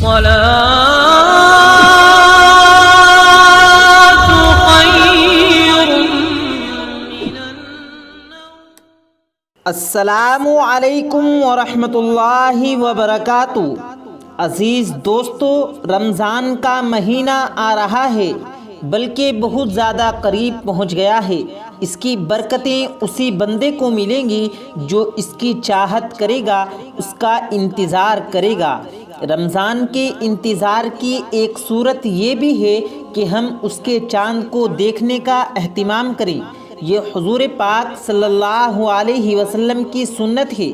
الصلاة خير من النوم۔ السلام علیکم ورحمۃ اللہ وبرکاتہ۔ عزیز دوستو، رمضان کا مہینہ آ رہا ہے، بلکہ بہت زیادہ قریب پہنچ گیا ہے۔ اس کی برکتیں اسی بندے کو ملیں گی جو اس کی چاہت کرے گا، اس کا انتظار کرے گا۔ رمضان کے انتظار کی ایک صورت یہ بھی ہے کہ ہم اس کے چاند کو دیکھنے کا اہتمام کریں۔ یہ حضور پاک صلی اللہ علیہ وسلم کی سنت ہے۔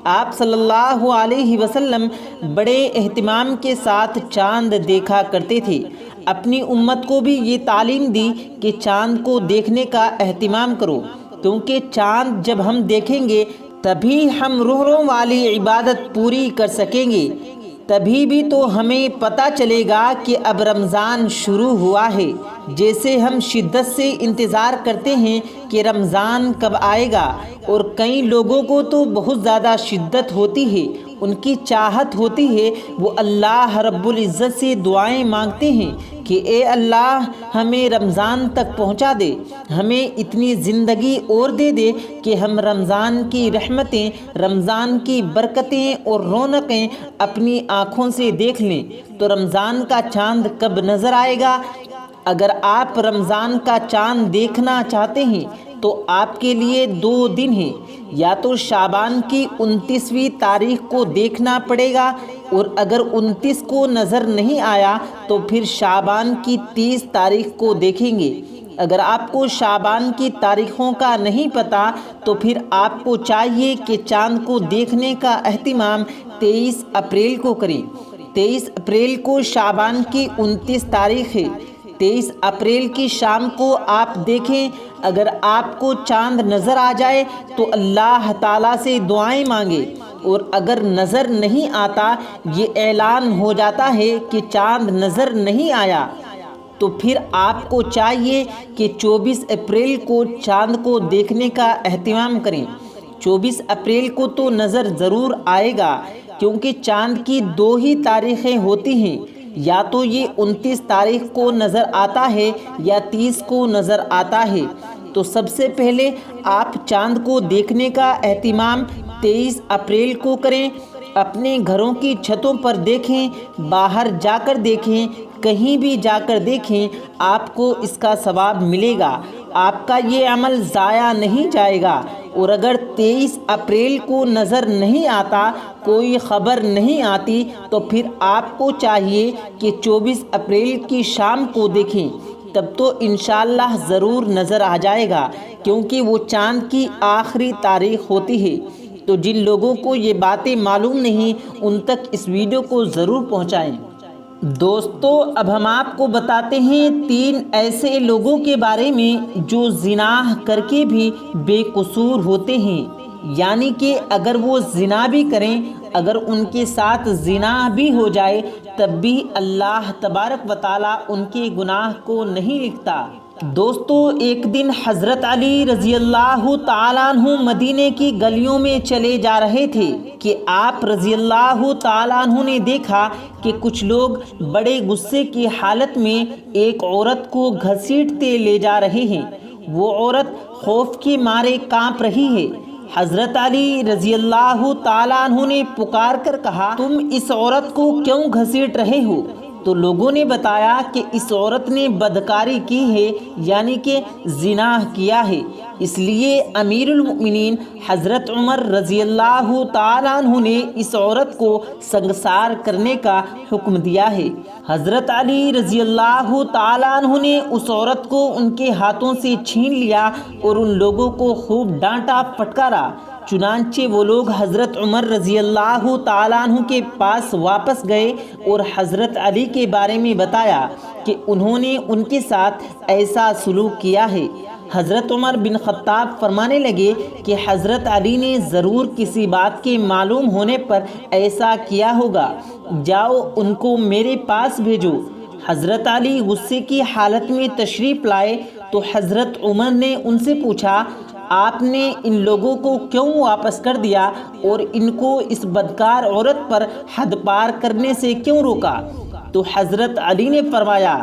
آپ صلی اللہ علیہ وسلم بڑے اہتمام کے ساتھ چاند دیکھا کرتے تھے۔ اپنی امت کو بھی یہ تعلیم دی کہ چاند کو دیکھنے کا اہتمام کرو، کیونکہ چاند جب ہم دیکھیں گے تبھی ہم روحوں والی عبادت پوری کر سکیں گے، تبھی بھی تو ہمیں پتہ چلے گا کہ اب رمضان شروع ہوا ہے۔ جیسے ہم شدت سے انتظار کرتے ہیں کہ رمضان کب آئے گا، اور کئی لوگوں کو تو بہت زیادہ شدت ہوتی ہے، ان کی چاہت ہوتی ہے، وہ اللہ رب العزت سے دعائیں مانگتے ہیں کہ اے اللہ ہمیں رمضان تک پہنچا دے، ہمیں اتنی زندگی اور دے دے کہ ہم رمضان کی رحمتیں، رمضان کی برکتیں اور رونقیں اپنی آنکھوں سے دیکھ لیں۔ تو رمضان کا چاند کب نظر آئے گا؟ اگر آپ رمضان کا چاند دیکھنا چاہتے ہیں تو آپ کے لیے 2 دن ہیں، یا تو شعبان کی 29ویں تاریخ کو دیکھنا پڑے گا، اور اگر 29 کو نظر نہیں آیا تو پھر شعبان کی 30 تاریخ کو دیکھیں گے۔ اگر آپ کو شعبان کی تاریخوں کا نہیں پتہ تو پھر آپ کو چاہیے کہ چاند کو دیکھنے کا اہتمام 23 اپریل کو کریں۔ 23 اپریل کو شعبان کی 29 تاریخ ہے۔ 23 اپریل کی شام کو آپ دیکھیں۔ اگر آپ کو چاند نظر آ جائے تو اللہ تعالیٰ سے دعائیں مانگیں، اور اگر نظر نہیں آتا، یہ اعلان ہو جاتا ہے کہ چاند نظر نہیں آیا، تو پھر آپ کو چاہیے کہ 24 اپریل کو چاند کو دیکھنے کا اہتمام کریں۔ 24 اپریل کو تو نظر ضرور آئے گا، کیونکہ چاند کی 2 ہی تاریخیں ہوتی ہیں، یا تو یہ 29 تاریخ کو نظر آتا ہے یا 30 کو نظر آتا ہے۔ تو سب سے پہلے آپ چاند کو دیکھنے کا اہتمام 23 اپریل کو کریں۔ اپنے گھروں کی چھتوں پر دیکھیں، باہر جا کر دیکھیں، کہیں بھی جا کر دیکھیں، آپ کو اس کا ثواب ملے گا، آپ کا یہ عمل ضائع نہیں جائے گا۔ اور اگر 23 اپریل کو نظر نہیں آتا، کوئی خبر نہیں آتی، تو پھر آپ کو چاہیے کہ 24 اپریل کی شام کو دیکھیں، تب تو انشاءاللہ ضرور نظر آ جائے گا، کیونکہ وہ چاند کی آخری تاریخ ہوتی ہے۔ تو جن لوگوں کو یہ باتیں معلوم نہیں، ان تک اس ویڈیو کو ضرور پہنچائیں۔ دوستو، اب ہم آپ کو بتاتے ہیں 3 ایسے لوگوں کے بارے میں جو زنا کر کے بھی بے قصور ہوتے ہیں، یعنی کہ اگر وہ زنا بھی کریں، اگر ان کے ساتھ زنا بھی ہو جائے، تب بھی اللہ تبارک و تعالیٰ ان کے گناہ کو نہیں لکھتا۔ دوستو، ایک دن حضرت علی رضی اللہ تعالیٰ عنہ مدینے کی گلیوں میں چلے جا رہے تھے کہ آپ رضی اللہ تعالیٰ عنہ نے دیکھا کہ کچھ لوگ بڑے غصے کی حالت میں ایک عورت کو گھسیٹتے لے جا رہے ہیں۔ وہ عورت خوف کے مارے کانپ رہی ہے۔ حضرت علی رضی اللہ تعالیٰ عنہ نے پکار کر کہا، تم اس عورت کو کیوں گھسیٹ رہے ہو؟ تو لوگوں نے بتایا کہ اس عورت نے بدکاری کی ہے، یعنی کہ زنا کیا ہے، اس لیے امیر المؤمنین حضرت عمر رضی اللہ تعالیٰ عنہ نے اس عورت کو سنگسار کرنے کا حکم دیا ہے۔ حضرت علی رضی اللہ تعالیٰ عنہ نے اس عورت کو ان کے ہاتھوں سے چھین لیا اور ان لوگوں کو خوب ڈانٹا پھٹکارا۔ چنانچہ وہ لوگ حضرت عمر رضی اللہ تعالیٰ عنہ کے پاس واپس گئے اور حضرت علی کے بارے میں بتایا کہ انہوں نے ان کے ساتھ ایسا سلوک کیا ہے۔ حضرت عمر بن خطاب فرمانے لگے کہ حضرت علی نے ضرور کسی بات کے معلوم ہونے پر ایسا کیا ہوگا، جاؤ ان کو میرے پاس بھیجو۔ حضرت علی غصے کی حالت میں تشریف لائے تو حضرت عمر نے ان سے پوچھا، آپ نے ان لوگوں کو کیوں واپس کر دیا اور ان کو اس بدکار عورت پر حد پار کرنے سے کیوں روکا؟ تو حضرت علی نے فرمایا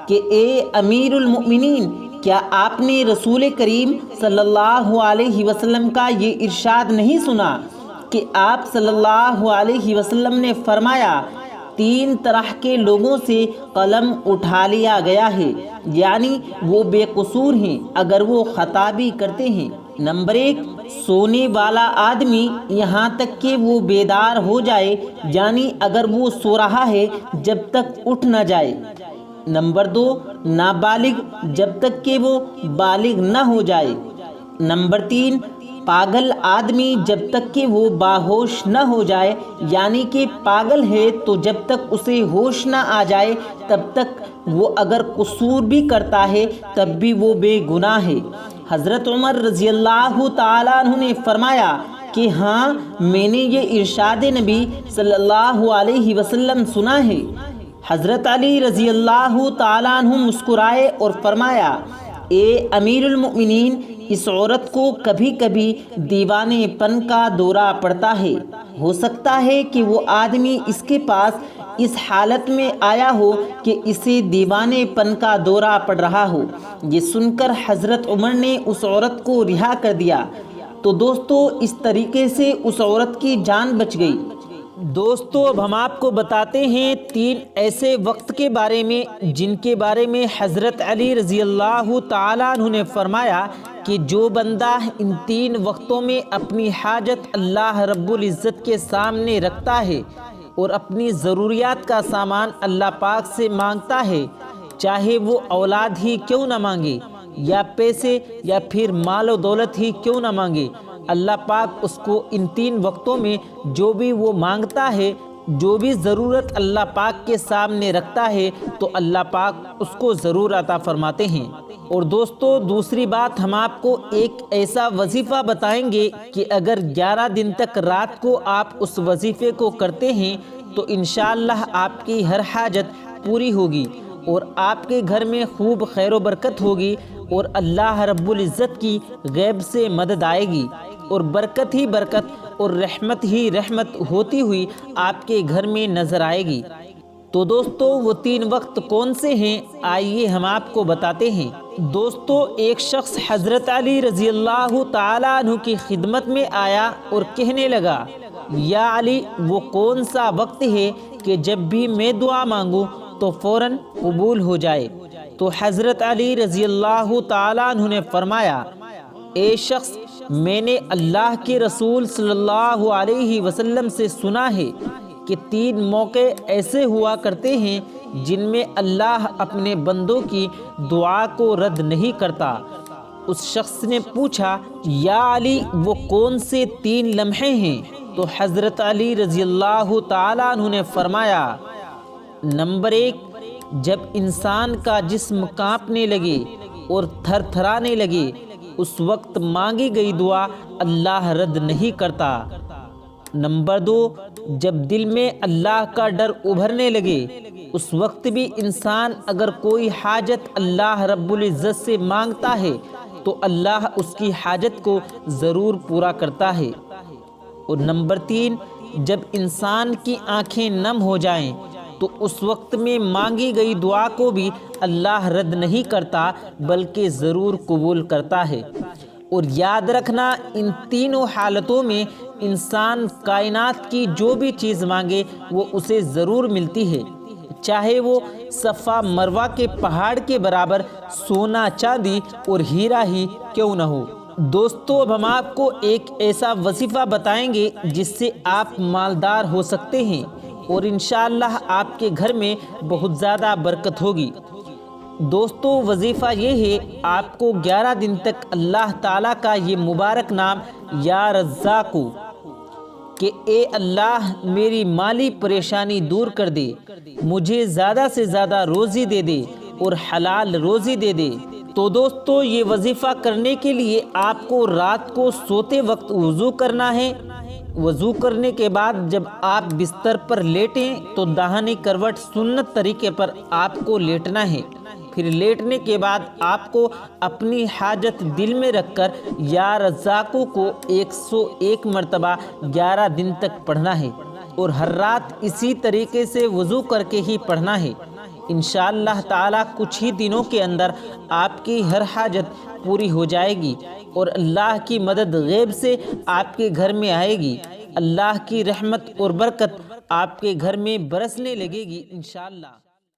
کہ اے امیر المؤمنین، کیا آپ نے رسول کریم صلی اللہ علیہ وسلم کا یہ ارشاد نہیں سنا کہ آپ صلی اللہ علیہ وسلم نے فرمایا 3 طرح کے لوگوں سے قلم اٹھا لیا گیا ہے، یعنی وہ بے قصور ہیں اگر وہ خطا بھی کرتے ہیں۔ نمبر 1، سونے والا آدمی یہاں تک کہ وہ بیدار ہو جائے، یعنی اگر وہ سو رہا ہے جب تک اٹھ نہ جائے۔ نمبر 2، نابالغ جب تک کہ وہ بالغ نہ ہو جائے۔ نمبر 3، پاگل آدمی جب تک کہ وہ باہوش نہ ہو جائے، یعنی کہ پاگل ہے تو جب تک اسے ہوش نہ آ جائے تب تک وہ اگر قصور بھی کرتا ہے تب بھی وہ بے گناہ ہے۔ حضرت عمر رضی اللہ تعالیٰ عنہ نے فرمایا کہ ہاں، میں نے یہ ارشاد نبی صلی اللہ علیہ وسلم سنا ہے۔ حضرت علی رضی اللہ تعالیٰ عنہ مسکرائے اور فرمایا، اے امیر المؤمنین، اس عورت کو کبھی کبھی دیوانے پن کا دورہ پڑتا ہے، ہو سکتا ہے کہ وہ آدمی اس کے پاس اس حالت میں آیا ہو کہ اسے دیوانے پن کا دورہ پڑ رہا ہو۔ یہ سن کر حضرت عمر نے اس عورت کو رہا کر دیا۔ تو دوستو، اس طریقے سے اس عورت کی جان بچ گئی۔ دوستو، اب ہم آپ کو بتاتے ہیں 3 ایسے وقت کے بارے میں جن کے بارے میں حضرت علی رضی اللہ تعالیٰ عنہ نے فرمایا کہ جو بندہ ان 3 وقتوں میں اپنی حاجت اللہ رب العزت کے سامنے رکھتا ہے اور اپنی ضروریات کا سامان اللہ پاک سے مانگتا ہے، چاہے وہ اولاد ہی کیوں نہ مانگے یا پیسے یا پھر مال و دولت ہی کیوں نہ مانگے، اللہ پاک اس کو ان 3 وقتوں میں جو بھی وہ مانگتا ہے، جو بھی ضرورت اللہ پاک کے سامنے رکھتا ہے تو اللہ پاک اس کو ضرور عطا فرماتے ہیں۔ اور دوستو، دوسری بات، ہم آپ کو ایک ایسا وظیفہ بتائیں گے کہ اگر 11 دن تک رات کو آپ اس وظیفے کو کرتے ہیں تو انشاءاللہ آپ کی ہر حاجت پوری ہوگی اور آپ کے گھر میں خوب خیر و برکت ہوگی اور اللہ رب العزت کی غیب سے مدد آئے گی اور برکت ہی برکت اور رحمت ہی رحمت ہوتی ہوئی آپ کے گھر میں نظر آئے گی۔ تو دوستو، وہ 3 وقت کون سے ہیں؟ آئیے ہم آپ کو بتاتے ہیں۔ دوستو، ایک شخص حضرت علی رضی اللہ تعالیٰ عنہ کی خدمت میں آیا اور کہنے لگا، یا علی، وہ کون سا وقت ہے کہ جب بھی میں دعا مانگوں تو فوراً قبول ہو جائے؟ تو حضرت علی رضی اللہ تعالیٰ عنہ نے فرمایا، اے شخص، میں نے اللہ کے رسول صلی اللہ علیہ وسلم سے سنا ہے کہ 3 موقع ایسے ہوا کرتے ہیں جن میں اللہ اپنے بندوں کی دعا کو رد نہیں کرتا۔ اس شخص نے پوچھا، یا علی، وہ کون سے 3 لمحے ہیں؟ تو حضرت علی رضی اللہ تعالیٰ عنہ نے فرمایا، نمبر 1، جب انسان کا جسم کانپنے لگے اور تھر تھرانے لگے، اس وقت مانگی گئی دعا اللہ رد نہیں کرتا۔ نمبر 2، جب دل میں اللہ کا ڈر ابھرنے لگے، اس وقت بھی انسان اگر کوئی حاجت اللہ رب العزت سے مانگتا ہے تو اللہ اس کی حاجت کو ضرور پورا کرتا ہے۔ اور نمبر 3، جب انسان کی آنکھیں نم ہو جائیں تو اس وقت میں مانگی گئی دعا کو بھی اللہ رد نہیں کرتا بلکہ ضرور قبول کرتا ہے۔ اور یاد رکھنا، ان 3 حالتوں میں انسان کائنات کی جو بھی چیز مانگے وہ اسے ضرور ملتی ہے، چاہے وہ صفا مروہ کے پہاڑ کے برابر سونا چاندی اور ہیرا ہی کیوں نہ ہو۔ دوستو، اب ہم آپ کو ایک ایسا وظیفہ بتائیں گے جس سے آپ مالدار ہو سکتے ہیں اور انشاءاللہ آپ کے گھر میں بہت زیادہ برکت ہوگی۔ دوستو، وظیفہ یہ ہے، آپ کو 11 دن تک اللہ تعالیٰ کا یہ مبارک نام یا رزاق کہ اے اللہ، میری مالی پریشانی دور کر دے، مجھے زیادہ سے زیادہ روزی دے دے اور حلال روزی دے دے۔ تو دوستو، یہ وظیفہ کرنے کے لیے آپ کو رات کو سوتے وقت وضو کرنا ہے۔ وضو کرنے کے بعد جب آپ بستر پر لیٹیں تو داہنی کروٹ سنت طریقے پر آپ کو لیٹنا ہے پھر لیٹنے کے بعد آپ کو اپنی حاجت دل میں رکھ کر یا رزاقو کو 101 مرتبہ 11 دن تک پڑھنا ہے، اور ہر رات اسی طریقے سے وضو کر کے ہی پڑھنا ہے۔ انشاءاللہ تعالی کچھ ہی دنوں کے اندر آپ کی ہر حاجت پوری ہو جائے گی، اور اللہ کی مدد غیب سے آپ کے گھر میں آئے گی۔ اللہ کی رحمت اور برکت آپ کے گھر میں برسنے لگے گی انشاءاللہ۔